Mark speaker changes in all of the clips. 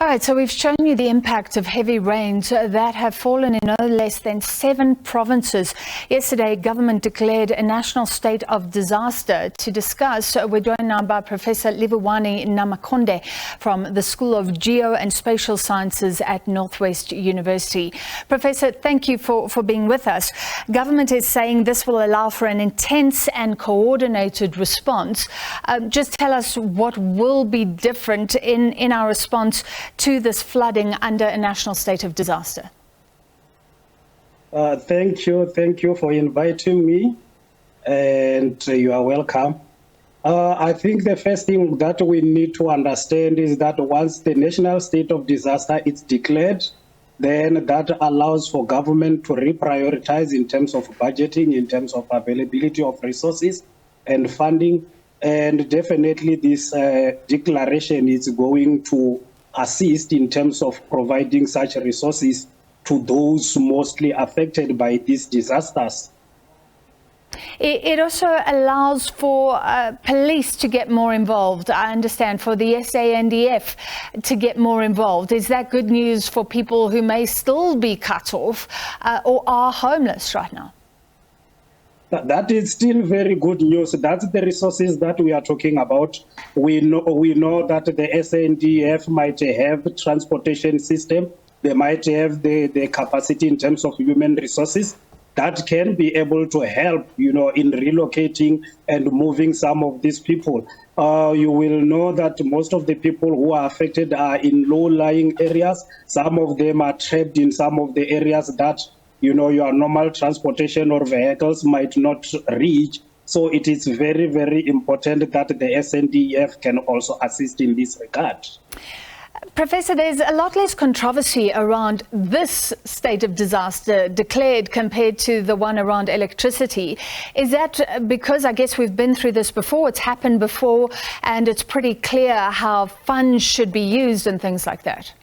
Speaker 1: All right, so we've shown you the impact of heavy rains that have fallen in no less than 7 provinces. Yesterday, government declared a national state of disaster. To discuss, we're joined now by Professor Livhuwani Nemakonde from the School of Geo and Spatial Sciences at Northwest University. Professor, thank you for being with us. Government is saying this will allow for an intense and coordinated response. Just tell us what will be different in our response to this flooding under a national state of disaster.
Speaker 2: Thank you for inviting me, and you are welcome. I think the first thing that we need to understand is that once the national state of disaster is declared, then that allows for government to reprioritize in terms of budgeting, in terms of availability of resources and funding. And definitely this declaration is going to assist in terms of providing such resources to those mostly affected by these disasters.
Speaker 1: It also allows for police to get more involved, I understand, for the SANDF to get more involved. Is that good news for people who may still be cut off or are homeless right now?
Speaker 2: That is still very good news. That's the resources that we are talking about. We know that the SANDF might have transportation system. They might have the capacity in terms of human resources that can be able to help, in relocating and moving some of these people. You will know that most of the people who are affected are in low-lying areas. Some of them are trapped in some of the areas that your normal transportation or vehicles might not reach. So it is very, very important that the SANDF can also assist in this regard.
Speaker 1: Professor, there's a lot less controversy around this state of disaster declared compared to the one around electricity. Is that because, I guess we've been through this before, it's happened before, and it's pretty clear how funds should be used and things like that?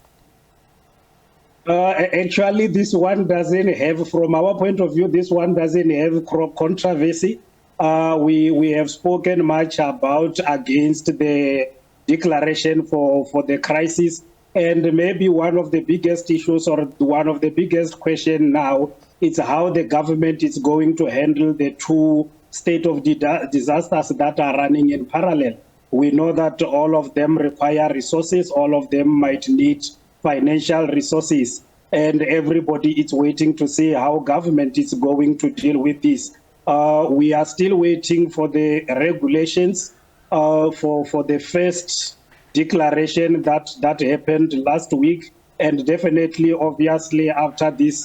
Speaker 2: Actually, this one doesn't have, from our point of view, this one doesn't have controversy. We have spoken much against the declaration for the crisis, and maybe one of the biggest issues or one of the biggest questions now is how the government is going to handle the 2 state of disasters that are running in parallel. We know that all of them require resources, all of them might need financial resources, and everybody is waiting to see how government is going to deal with this. We are still waiting for the regulations for the first declaration that happened last week, and definitely, obviously, after this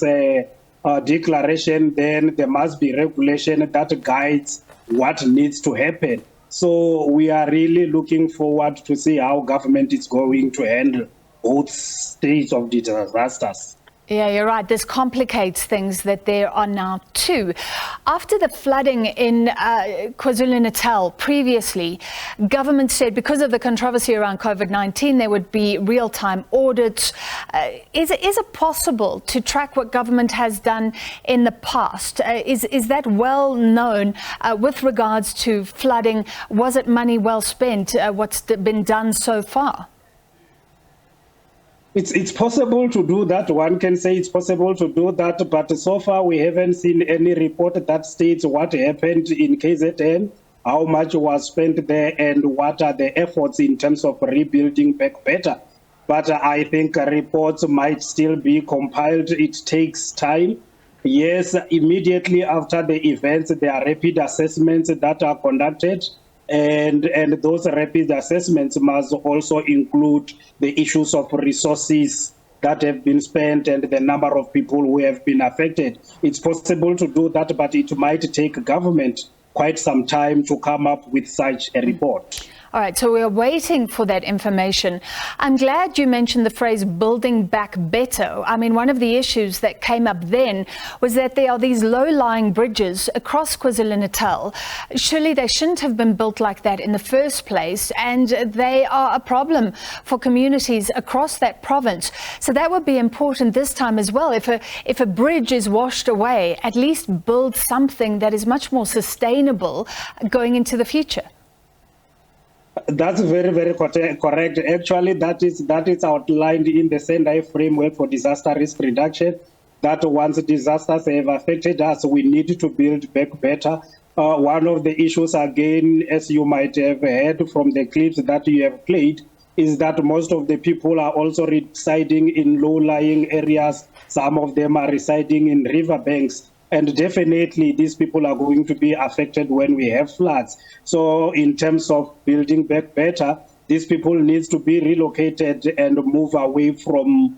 Speaker 2: declaration, then there must be regulation that guides what needs to happen. So we are really looking forward to see how government is going to handle both stages of disasters.
Speaker 1: Yeah, you're right. This complicates things that there are now 2. After the flooding in KwaZulu-Natal previously, government said because of the controversy around COVID-19, there would be real-time audits. Is it possible to track what government has done in the past? Is that well known with regards to flooding? Was it money well spent? What's been done so far?
Speaker 2: It's possible to do that. One can say it's possible to do that, but so far we haven't seen any report that states what happened in KZN, how much was spent there, and what are the efforts in terms of rebuilding back better. But I think reports might still be compiled. It takes time. Yes, immediately after the events, there are rapid assessments that are conducted. And those rapid assessments must also include the issues of resources that have been spent and the number of people who have been affected. It's possible to do that, but it might take government quite some time to come up with such a report.
Speaker 1: All right, so we're waiting for that information. I'm glad you mentioned the phrase building back better. I mean, one of the issues that came up then was that there are these low-lying bridges across KwaZulu-Natal. Surely they shouldn't have been built like that in the first place, and they are a problem for communities across that province. So that would be important this time as well. If a bridge is washed away, at least build something that is much more sustainable going into the future.
Speaker 2: That's very, very correct. Actually, that is outlined in the Sendai framework for disaster risk reduction, that once disasters have affected us, we need to build back better. One of the issues, again, as you might have heard from the clips that you have played, is that most of the people are also residing in low-lying areas. Some of them are residing in riverbanks. And definitely these people are going to be affected when we have floods. So in terms of building back better, these people need to be relocated and move away from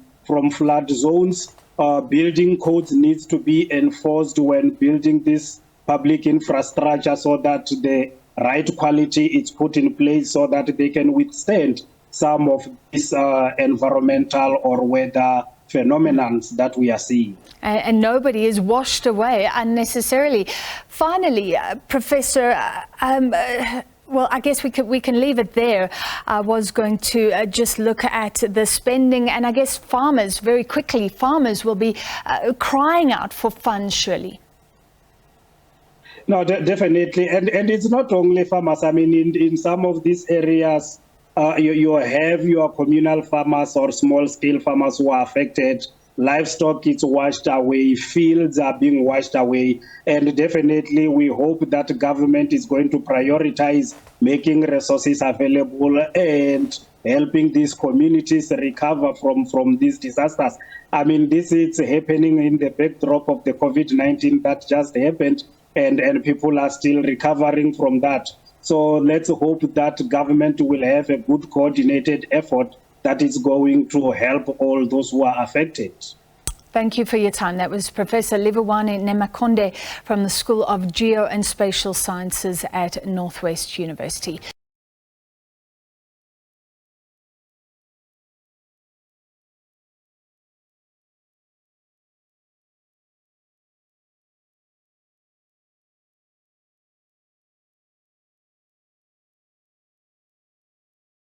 Speaker 2: flood zones. Building codes needs to be enforced when building this public infrastructure so that the right quality is put in place so that they can withstand some of these environmental or weather phenomena that we are seeing.
Speaker 1: And nobody is washed away unnecessarily. Finally, Professor, well, I guess we can leave it there. I was going to just look at the spending, and I guess farmers, very quickly, farmers will be crying out for funds, surely.
Speaker 2: No, definitely. And it's not only farmers. I mean, in some of these areas, you have your communal farmers or small-scale farmers who are affected. Livestock is washed away, fields are being washed away, and definitely we hope that government is going to prioritize making resources available and helping these communities recover from these disasters. I mean, this is happening in the backdrop of the COVID-19 that just happened, and people are still recovering from that. So let's hope that government will have a good coordinated effort that is going to help all those who are affected.
Speaker 1: Thank you for your time. That was Professor Livhuwani Nemakonde from the School of Geo and Spatial Sciences at Northwest University.